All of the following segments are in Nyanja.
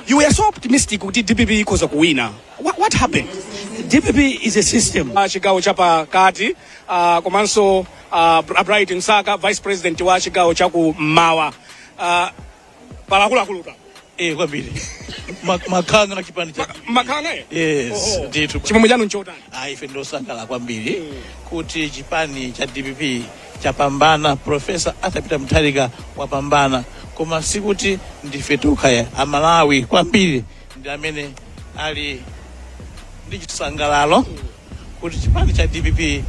You were so optimistic with DPP because of winner. What happened? DPP is a system. Chigawo chapa kati, komanso Bright Nsaka, Vice President wa chigawo chaku Mawa. Palakula kuluka. Kwambiri. Makanga na kipande cha. Makanga? Yes. Ndipo. Chimomojano nchotani. Ife ndo sangala kwambiri. Kuti chipani cha DPP chapambana, Professor Atafika wapambana. Koma sikuti ndife tukaya amalawi kwambiri ndi amene ali ndi chisangalalo kuti chipani cha DPP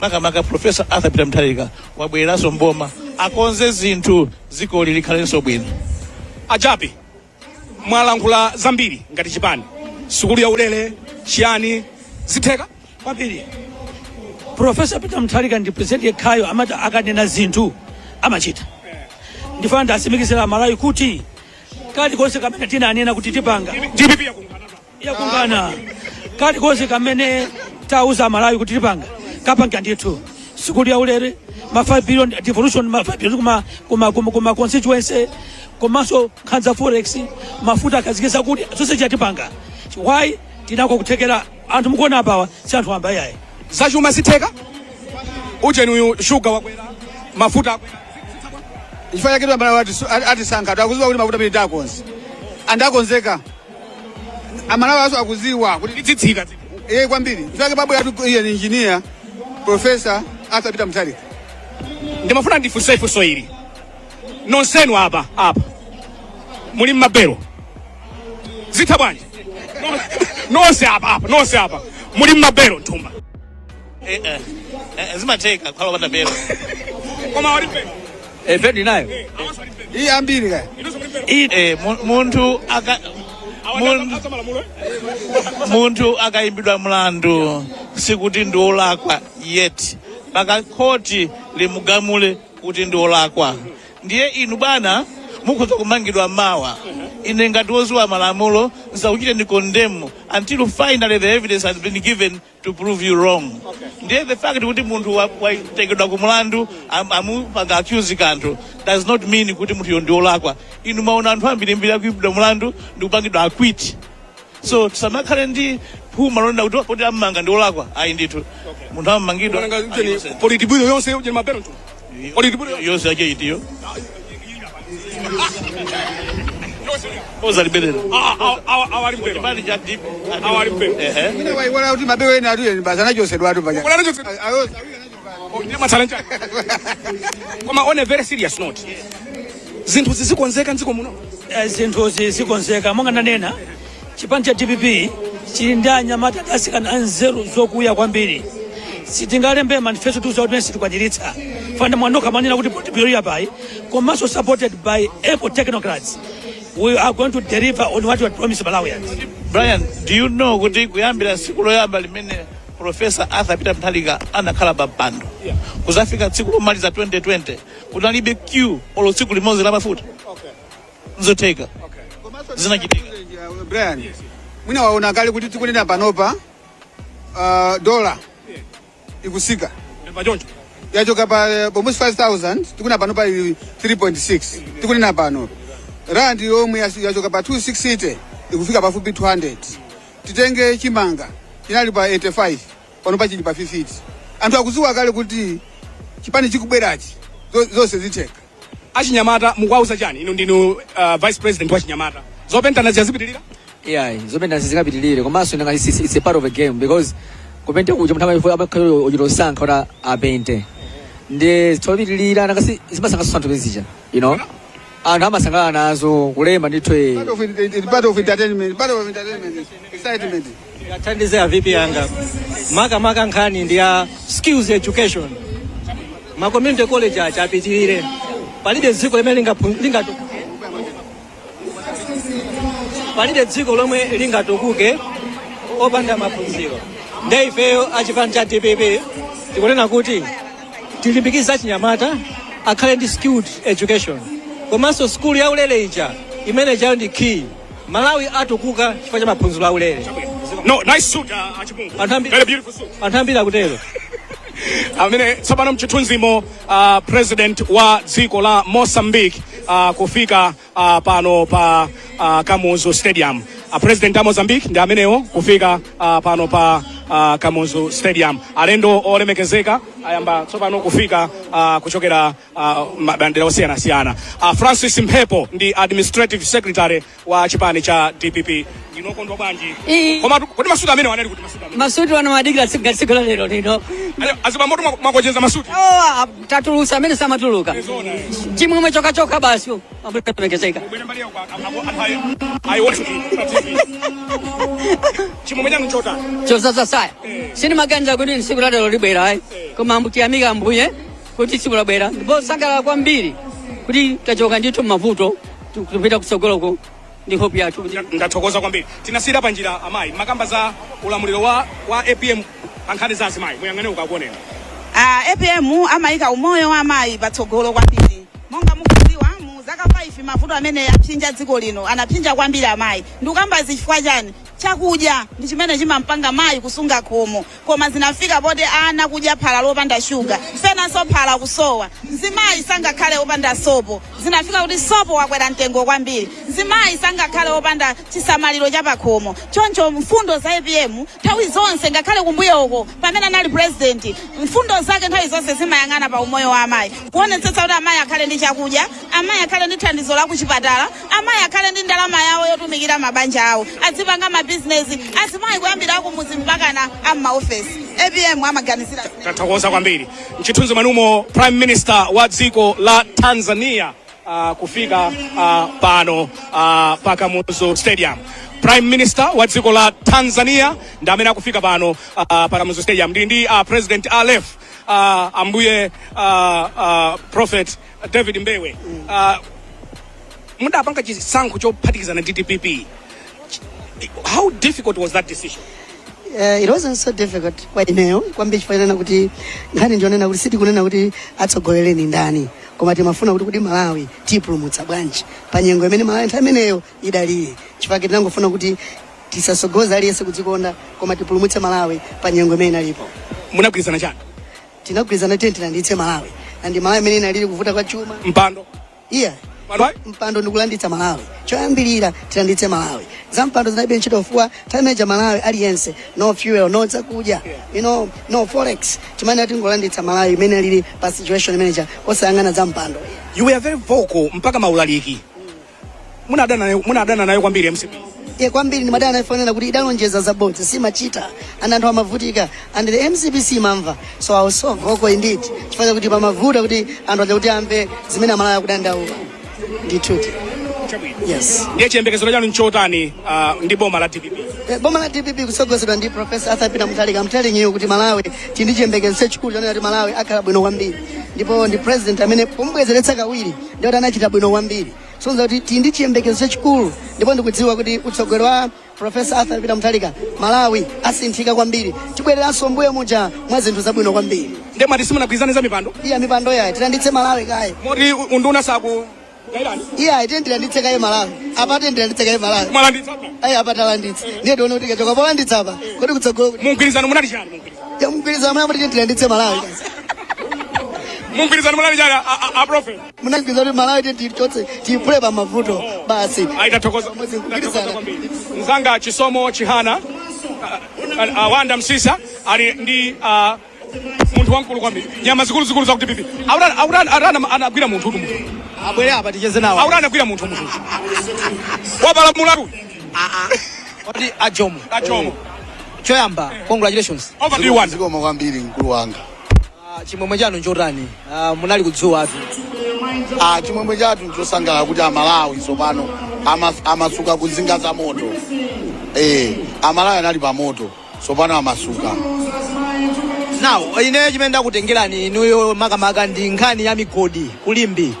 makamaka Professor Atafika wabweranso mboma akonze zinthu ziko lilikhalenso bwino. Ajapi mwalankhula zambiri ngati chipani sukulu ya ulere chiyani zitheka kwambiri. Professor Atafika ndi president yekhayo amata akanena zinthu amachita. Ndifana ndasimikizira malawi kuti kali konse kamene tinanena kuti tipanga DPP yakungana kali konse kamene tauza malawi kuti tipanga kapanga ndithu sukulu ya ulere ma 5 billion devolution ma 5 billion kuma constituency komanso khanza forex mafuta akazikisa kuti zonse chatipanga why tinako kuthekera anthu mukuona apawa si anthu amba yayi zachuma zitheka ujeni uyu sugar wakwera mafuta akwera Ifanya kitu ambacho ati sanka takuziwa kuti mafuta pita konse andakonzeka amalawa aso akuziwa kuti titsika kwambiri ifake babu yatu iye engineer Professor Atafika ndimafuna ndifunsefu soili nonsenu apa muli mmabelo zitha bwanji nonse apa muli mmabelo nthumba Zimateka kwa wapata belo. Koma wali mpelo Bendi nayo. Hii ambiri kaya. Muntu akaimbidwa mlandu sikuti ndi olakwa yet. Paka koti limugamule kuti ndi olakwa. Ndiye inu bana mukhoza kumangidwa mawa. Ine ngati woziwa malamulo nsakuchite ndi condemn until finally the evidence has been given to prove you wrong. Ndiye the fact kuti muntu watekedwa kumulandu amupanga accuse kanthu does not mean kuti muntu ndi olakwa. Inu maona anthu ambiri akuimbidwa mulandu ndi kupangidwa acquit. So tisamakhale ndi phuma londa kuti amanga ndi olakwa ayi ndithu. Muntu amangidwa politibulo yonse uje mabelo tu. Politibulo yonse yake itiyo. Ozali bedelo. Awali mpelo. Bali ja Ndipo. Awali mpelo. Mine wala kuti mabewe ena atuye bazana josedwa atu baja. Wala josedwa. Ayo. Ndi matsalanja. Koma on a very serious note. Zinthu zizikonzeka nziko muno. Zinthu zizikonzeka monga nanena chipani cha DPP chili ndi anyamata asikana anzeru zokuya kwambiri. Sitingalembe manifesto tu zaudene situkwaniritsa. Fanda mwanoka manena kuti politibulo yapai komanso supported by able technocrats. We are going to deliver on what we promised Malawians. Brian, do you know kuti kuyambira siku loyamba limene Professor Atafika anakhala Banda? Yeah. Kuzafika tsiku lomaliza 2020 kunalibe queue olo tsiku limodzi la mafuta. Okay. Nzoteka. Okay. Zinachitika. Brian. Mwina waona kale kuti tikunena panopa dollar ikusika. Pajonjo. Yachoka pa almost 5,000 tikuna panopa 3.6 tikunena pano. Rand yomwe yachoka pa 260 ikufika pafupi 200. Titenge chimanga chinali pa 85 panopa chili pa 50. Anthu akuziwa kale kuti chipani chikubwerachi zonse zitheka. Achinyamata mukwauza chani ino ndinu vice president wa Chinyamata. Zopentana zizipitilira? Yeah, zopentana zizikapitilire komanso ndanga it's a part of a game because kupente kuja mutama abakhalo ojirosanka ora apente. Ndi topitilira nangasi zimasanga santo bezija, you know? Anthu amasangana nazo kulemba nditwe part of entertainment excitement yathandizira vipi yanga maka nkhani ndi ya skills education ma community college achapitirire palibe dziko lomwe lingatukuke opanda maphunziro ndi ifeyo achipani cha DPP tikunena kuti tilimbikitsa Chinyamata akhale ndi skilled education komanso school ya ulere ija imene chayo ndi key Malawi atukuka chifukwa cha maphunziro a ulere. No, nice suit Achipungu. Very beautiful suit. Antambira kutero. Amene tsopano mchithunzimo president wa dziko la Mozambique kufika pano pa Kamuzu Stadium. President wa Mozambique ndi amenewo kufika pano pa Kamuzu Stadium. Alendo olemekezeka ayamba tsopano kufika kuchokera mabandera osiyanasiyana. Francis Mphepo ndi administrative secretary wa chipani cha DPP. Ndinokondwa bwanji. Koma kuti masuti amene wanali kuti masuti amene. Masuti wana madigla tsigala lero lino. Aziba moto mwakocheza masuti. Tatulusa amene samatuluka. Chimwe choka basi. Abulemekezeka. Chimwe nchota. Choza saya. Sini maganza kuti nsiku la lero libera ai. Koma mutiyamika mbuye kuti tsiku labwera. Ndipo sangala kwambiri kuti tachoka ndithu mavuto kupita kutsogoloko. Ndi hope yathu kuti ndathokoza kwambiri. Tinasira pa njira amayi makamba za ulamuliro wa APM ankhani za zimayi muyangane ukakuonera. APM amayika umoyo wa amayi patsogolo kwambiri. Monga mukudziwa mu zaka 5 mavuto amene apsinja dziko lino anapsinja kwambiri amayi. Ndikamba zifukwa chani? Chakudya ndi chimene chimampanga mayi kusunga khomo. Koma zinafika poti ana kudya phala lopanda shuga. Penanso phala kusowa. Zimayi sangakhale opanda sopo. Zinafika kuti sopo wakwera mtengo kwambiri. Zimayi sangakhale opanda chisamaliro cha pakhomo. Choncho mfundo za APM nthawi zonse ngakhale kumbuyoko pamene anali president mfundo zake nthawi zonse zimayang'ana pa umoyo wa amayi. Kuonetsetsa kuti amayi akhale ndi chakudya, amayi akhale ndi thandizo la kuchipatala, amayi akhale ndi ndalama yawo yotumikira mabanja awo. Azipanga business asimayi kuyambira kumudzi mpaka na amaoffice. APM amaganizira. Tathokoza kwambiri. Mchithunzi manumo Prime Minister wa dziko la Tanzania kufika pano pa Kamuzu Stadium. Prime Minister wa dziko la Tanzania ndi amene akufika pano pa Kamuzu Stadium. Ndi President Alef ambuye Prophet David Mbewe. Mudapanga chisankho chophatikizana ndi DPP. How difficult was that decision? It wasn't so difficult kwa eneo kwamba chifanana kuti ngani ndionena kuti siti kunena kuti atsogoleleni ndani koma timafuna kuti Malawi tipulumutsa bwanji panyengo imene Malawi nthawi imeneyo idalire chifukwa tinangofuna kuti tisasogoza aliyense kudzikonda koma tipulumutse Malawi panyengo imene inalipo. Munagwirizana chani? Tinagwirizana tilanditse Malawi ndi Malawi imene inalili kuvuta kwa chuma mpando. Mpando ndikulanditsa Malawi. Choyambirira tilanditse Malawi. Za mpando zinaibe ntchito ofua tameja Malawi aliyense no fuel no zakudya no forex timene tingolanditsa Malawi imene alili pa situation manager osayang'ana za mpando. You were very vocal mpaka maulaliki. Munadana nayo kwambiri MCP. Kwambiri ni madana ifanana kuti idalonjeza za boti si machita anthu amavutika and the MCPC mamva so I was so vocal indeed chifanya kuti pamavuta kuti anthu aje kuti amve zimene Malawi akudandauka. Ndituti. Yes. Ndiye chiyembekezero chanu nchotani ndi boma la DPP? Boma la DPP kusogozedwa ndi Professor Atafika mtali nyeyo kuti Malawi tindi chiyembekezo chikulu chonena kuti Malawi akhala bwino kwambiri. Ndipo ndi president amene pomubwezeretsa kawiri ndiye anachita bwino kwambiri. So kuti tindi chiyembekezo chikulu ndipo ndikudziwa kuti utsogoleri wa Professor Atafika mtalika Malawi asinthika kwambiri. Tibwereranso mbuyo muja mwa zinthu zabwino kwambiri. Ndiye mati simunagwirizaniza mipando? Iya mipando yayi tilanditse Malawi kaye. Moti unduna saku iya itendera nditseka Malawi apate ndira nditseka Malawi mwalanditsa apata landitsa ndiye dono kuti kachoka polanditsa apa kuti kutsogolo mungwirizano munali chani mungwirizano munapati ndira nditse Malawi mungwirizano munali chani a prophet munagwirizano kuti Malawi tichotse tipule pa mavuto basi aitathokoza kwambiri mzanga Chisomo Chihana Wanda Msisa ali ndi munthu wankulu kwambiri nyama zikulu za kuti pipi aurana anagwira munthu abwere apa ticheze nawo aurana anagwira munthu wabala mulatu oti ajomo choyamba congratulations over to you one zikoma kwambiri mkulu wanga chimwemwe chanu njotani munali kudzuwa atu chimwemwe chathu nchosangala kuti Amalawi tsopano amasuka kuzinga za moto Amalawi anali pa moto tsopano amasuka. Now ine chimene ndakutengerani inuyo makamaka ndi nkhani ya migodi kulimbi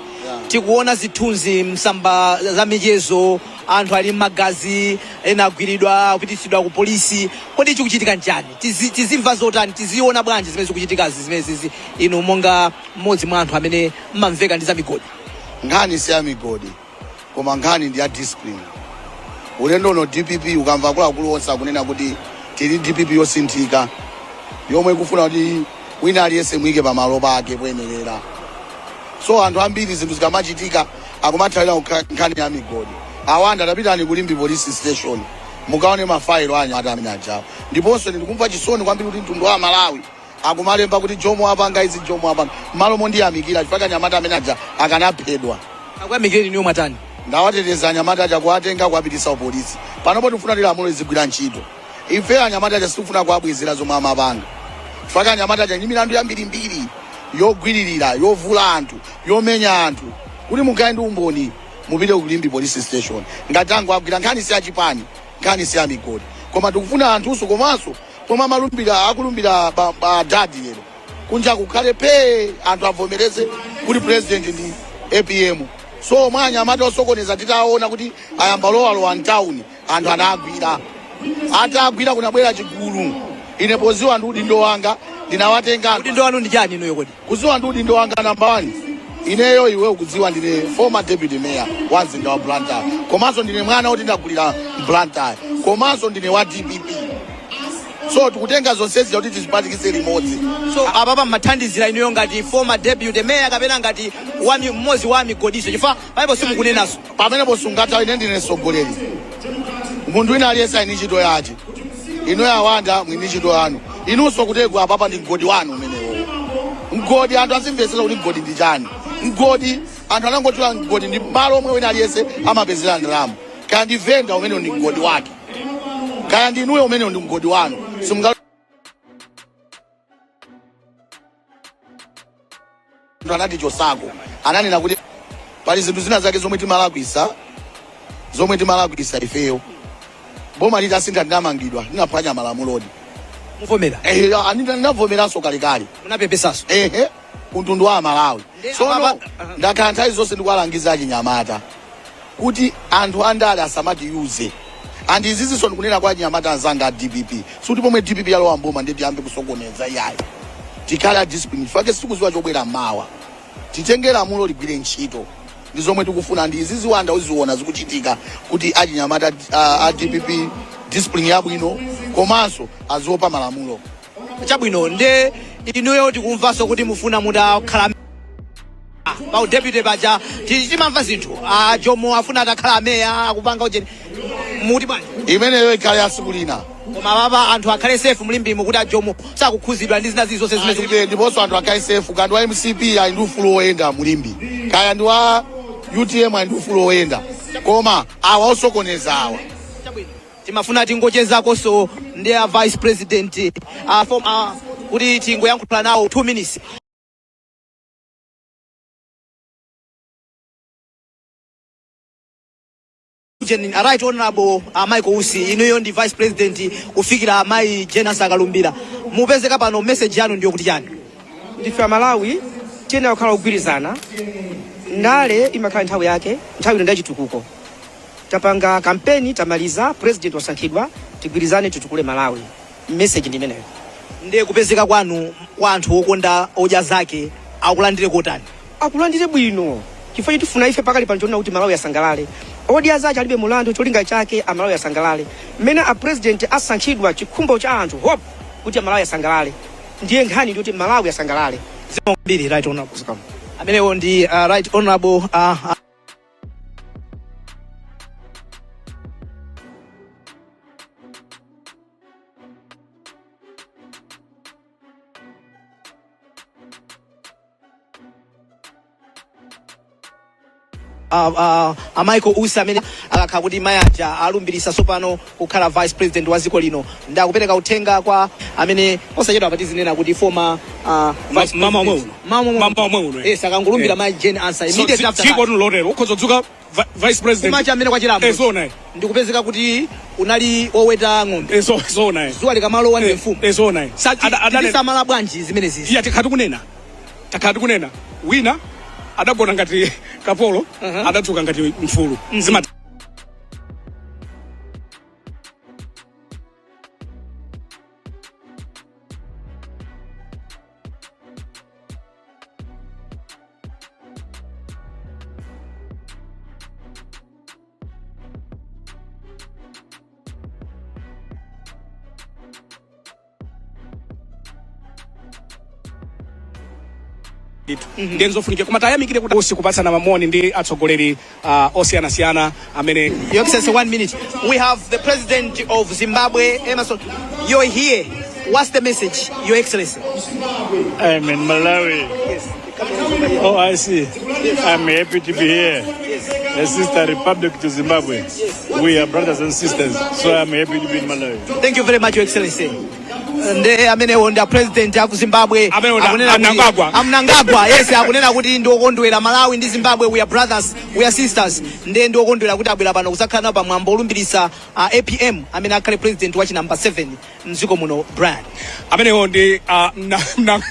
tikuona zithunzi msamba za michezo anthu ali magazi ena agwiridwa kupititsidwa ku polisi kodi chikuchitika njani tizimva zotani tiziona bwanji zimene zikuchitikazi zimene inu monga mmodzi mwa anthu amene mmamveka ndi za migodi? Nkhani si ya migodi koma nkhani ndi ya discipline. Ulendo no DPP ukamva akuluakulu onse akunena kuti tili DPP yosinthika yomwe ikufuna kuti wina aliyense mwike pamalo pake poyenerera. So anthu ambiri zinthu zikamachitika akumathalira nkhani ya migodi awanda adapitani kulimbi police station mukaone mafailo anyamata amene ajawo ndiponso ndikumva chisoni kwambiri kuti mtundu wa Malawi akumalemba kuti jomo apanga izi jomo apanga malo mondiyamikira chifukwa anyamata amene aja akanaphedwa akuyamikireni niyo mwatani ndawateteza anyamata aja kuwatenga kuwapitisa polisi panopo tifuna lamulo lizigwira ntchito ife anyamata aja sitifuna kuwabwezera zomwe amapanga chifukwa anyamata aja ndi milandu yambirimbiri yogwiririra yovula anthu yomenya anthu kuti mukhale ndi umboni mupite kulimbi police station ngati angu agwira nkhani si achipani nkhani si amigodi koma tikufuna anthuso komanso pomwe akulumbira dadi lero kunja kukhale pe anthu avomereze kuti president ndi APM so mwanya amata osokoneza titaona kuti ayamba lowa town anthu anagwira atagwira kunabwera chigulu ine poziwa ndi udindo wanga ndinawatenga udindo wanu ndi chani ino yokodi kuziwa ndi udindo wanga number 1 ineyo iwe ukudziwa ndine former deputy mayor wa mzinda wa Banda komanso ndine mwana oti ndagulira Banda komanso ndine wa DPP so tikutenga zonsezi kuti tizipatikise limodzi so apapa mathandizira inoyo ngati former deputy mayor kapena ngati mmozi wa migodiso chifukwa paipo simukunenaso pamenepo sungata ine ndine sogoleri munthu wina aliyesa ini ntchito yace ino yawanda mwini ntchito yanu inunso kutegwa apapa ndi mgodi wanu umenewo mgodi anthu azimvesera kuti mgodi ndi chani mgodi anthu anangotula mgodi ndi malo omwe wina aliyese amapezera ndalama kaya ndi venda umenewo ndi mgodi wake kaya ndi inuyo umenewo ndi mgodi wanu anati chosako ananena kuti pali zinthu zina zake zomwe timalakwisa ifeyo boma lita sintha ndinamangidwa ndinaphwanya malamulodi muvomera ndinavomeranso kalekale munapepesaso kuntundu wa Malawi sono ndakhala nthawi zonse ndikuwalangiza achinyamata kuti anthu andale asamati yuze andi izizinso ndikunena kwa achinyamata anzanga a DPP suti pomwe DPP yalowa mboma ndi tiyambe kusokoneza iyayi tikhala discipline fake sikuziwa chobwera mawa titenge lamulo ligwire ntchito ndi zomwe tikufuna ndi iziziwanda uziona zikuchitika kuti achinyamata a DPP discipline yabwino komanso aziopa malamulo chabwino nde inuyo tikumvaso kuti mufuna mutakhala pa deputy baja timamva zinthu jomo afuna atakhala meya akupanga ujeni muti bwana imeneyo ikhale yasikulina koma baba anthu akhale safe mlimbimo kuti ajomo sakukhuzidwa ndi zina zonse zimene ndiponso anthu akhale safe kandi wa MCP ali ndi ufulu woyenda mulimbi kaya ndi wa UTM ali ndi ufulu woyenda koma awa osokoneza awa timafuna tingochezakonso ndi a vice president kuti tingoyankhula nawo 2 minutes right honorable Michael Usi inuyo ndi vice president kufikira mai Jenas akalumbira mupezeka pano message yanu ndiyo kuti chani ndife Malawi tena kukhala kugwirizana ndale imakhala nthawi yake nthawi ino ndachitukuko tapanga kampeni tamaliza president wasankhidwa tigwirizane titukule Malawi message ndi imeneyo ndiye kupezeka kwanu kwa anthu okonda odya zake akulandire kotani akulandire bwino chifukwa tifuna ife pakali pano tiona kuti Malawi yasangalale odya zake alibe mulandu cholinga chake Malawi yasangalale mmene a president asankhidwa chikhumbo cha anthu hope kuti Malawi yasangalale ndiye nkhani ndi kuti Malawi yasangalale zimbiri right honorable amenewo ndi right honorable Michael Usi amene akakhala kuti mayaja alumbirisa sopano kukhala vice president wa ziko lino ndakupereka uthenga kwa amene osachedwa patizinena kuti former mama omwe uno sakangulumbira mai Jane answer immediately after chiko lotero ukhozodzuka vice president kumacha amene kwa chilambo zona ndikupezeka kuti unali oweta ng'ombe zona zuwa likamalowa ndi mfumu zona samala bwanji zimene zizi iya tikhati kunena wina adagona ngati kapolo adadzuka ngati mfulu ndiye nzofunikira koma tayamikire kuti osi kupatsana mamoni ndi atsogoleri osiyanasiyana amene. Your Excellency, 1 minute. We have the President of Zimbabwe, Emerson. You're here. What's the message, Your Excellency? I'm in Malawi. Yes. Oh, I see. I'm happy to be here. A sister republic to Zimbabwe. We are brothers and sisters, so I'm happy to be in Malawi. Thank you very much, Your Excellency. Nde amene wonda president ya ku Zimbabwe Mnangagwa, yes, akunena kuti ndi okondwera Malawi ndi Zimbabwe, we are brothers, we are sisters. Nde ndi okondwera kuti abwera pano kusakhala nawo pa mwambo Ulumbiliaa APM amene akhale president wachi number 7 mdziko muno brand. Amene ndi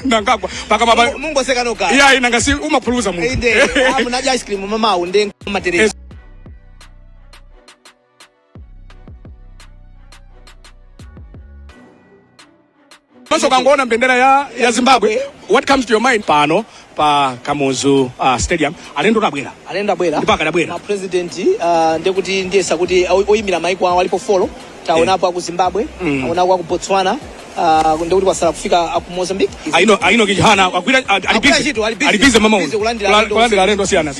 Mnangagwa pakama mungoseka noka. Yeah, inangasi umaphuluza mu. Inde amunaja ice cream mamawu nde material. Maso kangoona mbendera ya Zimbabwe, what comes to your mind pano pa Kamuzu Stadium? Alendo abwera ndipaka dabwera ma president ndekuti ndiyesa kuti oyimira maiko awo alipo folo taonapo aku Zimbabwe, aonapo aku Botswana, ndekuti kwasala kufika aku Mozambique. Aino kijana akwira alibize mama uno kulandira alendo siyana.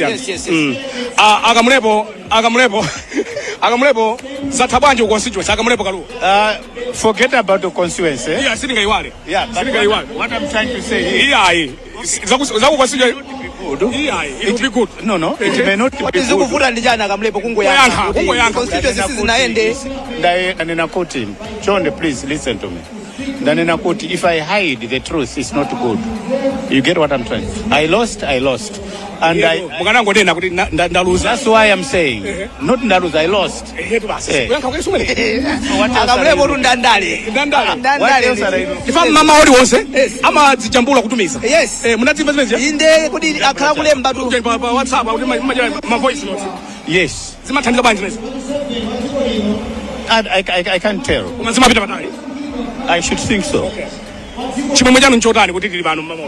Akamulepo zathabwanje ku constituency akamulepo kalu. Forget about the constituency. Yeah, sitting iwale. What I'm trying to say here. Yeah, zaku constituency. It will be good. No, it may not be good. Zikuvuta ndijana akamulepo kungoyanga. Constituency zinaende. Ndanena kuti, John, please listen to me. Ndanena kuti, if I hide the truth, it's not good. You get what I'm trying? I lost. And that's why I'm saying, not ndaluza, I lost. Akamulepo ndandale. What else are I doing? If mama oli wonse, ama zijambula kutumiza. Yes. Munatimba zimezi. Inde kuti akhala kulemba tu. Pa WhatsApp, ma voice notes. Yes. Zimathandiza banje nezi. I can't tell. Zimapita patali. I should think so. Chimwe chanu nchotani kuti tili pano mama.